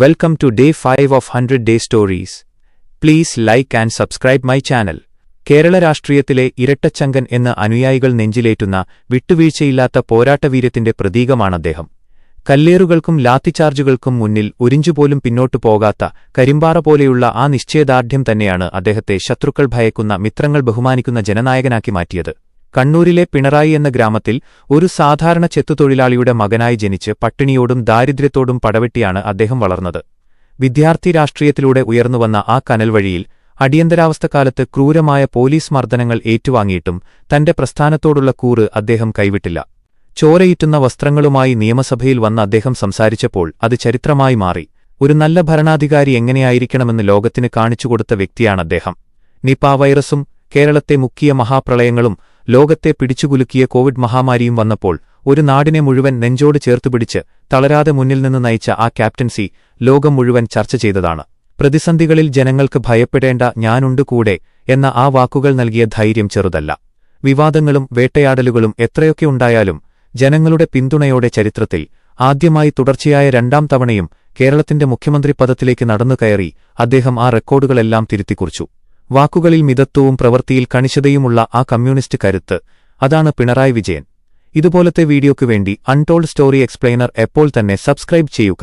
Welcome to day 5 of 100 Day Stories. Please like and subscribe my channel. Kerala രാഷ്ട്രീയത്തിലെ ഇരട്ടച്ചങ്കൻ എന്ന അനുയായികൾ നെഞ്ചിലേറ്റുന്ന വിട്ടുവീഴ്ചയില്ലാത്ത പോരാട്ടവീര്യത്തിന്റെ പ്രതീകമാണദ്ദേഹം. കല്ലേറുകൾക്കും ലാത്തിചാർജുകൾക്കും മുന്നിൽ ഒരിഞ്ചുപോലും പിന്നോട്ടു പോകാത്ത കരിമ്പാറ പോലെയുള്ള ആ നിശ്ചയദാർഢ്യം തന്നെയാണ് അദ്ദേഹത്തെ ശത്രുക്കൾ ഭയക്കുന്ന, മിത്രങ്ങൾ ബഹുമാനിക്കുന്ന ജനനായകനാക്കി മാറ്റിയത്. കണ്ണൂരിലെ പിണറായി എന്ന ഗ്രാമത്തിൽ ഒരു സാധാരണ ചെത്തുതൊഴിലാളിയുടെ മകനായി ജനിച്ച് പട്ടിണിയോടും ദാരിദ്ര്യത്തോടും പടവെട്ടിയാണ് അദ്ദേഹം വളർന്നത്. വിദ്യാർത്ഥി രാഷ്ട്രീയത്തിലൂടെ ഉയർന്നുവന്ന ആ കനൽവഴിയിൽ അടിയന്തരാവസ്ഥക്കാലത്ത് ക്രൂരമായ പോലീസ് മർദ്ദനങ്ങൾ ഏറ്റുവാങ്ങിയിട്ടും തന്റെ പ്രസ്ഥാനത്തോടുള്ള കൂറ് അദ്ദേഹം കൈവിട്ടില്ല. ചോരയിറ്റുന്ന വസ്ത്രങ്ങളുമായി നിയമസഭയിൽ വന്ന് അദ്ദേഹം സംസാരിച്ചപ്പോൾ അത് ചരിത്രമായി മാറി. ഒരു നല്ല ഭരണാധികാരി എങ്ങനെയായിരിക്കണമെന്ന് ലോകത്തിന് കാണിച്ചുകൊടുത്ത വ്യക്തിയാണദ്ദേഹം. നിപ വൈറസും കേരളത്തെ മുക്കിയ മഹാപ്രളയങ്ങളും ലോകത്തെ പിടിച്ചുകുലുക്കിയ കോവിഡ് മഹാമാരിയും വന്നപ്പോൾ ഒരു നാടിനെ മുഴുവൻ നെഞ്ചോട് ചേർത്തുപിടിച്ച് തളരാതെ മുന്നിൽ നിന്ന് നയിച്ച ആ ക്യാപ്റ്റൻസി ലോകം മുഴുവൻ ചർച്ച ചെയ്തതാണ്. പ്രതിസന്ധികളിൽ ജനങ്ങൾക്ക് ഭയപ്പെടേണ്ട, ഞാനുണ്ട് കൂടെ എന്ന ആ വാക്കുകൾ നൽകിയ ധൈര്യം ചെറുതല്ല. വിവാദങ്ങളും വേട്ടയാടലുകളും എത്രയൊക്കെ ഉണ്ടായാലും ജനങ്ങളുടെ പിന്തുണയോടെ ചരിത്രത്തിൽ ആദ്യമായി തുടർച്ചയായ രണ്ടാം തവണയും കേരളത്തിന്റെ മുഖ്യമന്ത്രി പദത്തിലേക്ക് നടന്നുകയറി അദ്ദേഹം ആ റെക്കോർഡുകളെല്ലാം തിരുത്തിക്കുറിച്ചു. വാക്കുകളിൽ മിതത്വവും പ്രവൃത്തിയിൽ കണിശതയുമുള്ള ആ കമ്മ്യൂണിസ്റ്റ് കരുത്ത്, അതാണ് പിണറായി വിജയൻ. ഇതുപോലത്തെ വീഡിയോയ്ക്കു വേണ്ടി അൺടോൾഡ് സ്റ്റോറി എക്സ്പ്ലെയിനർ എപ്പോൾ തന്നെ സബ്സ്ക്രൈബ് ചെയ്യുക.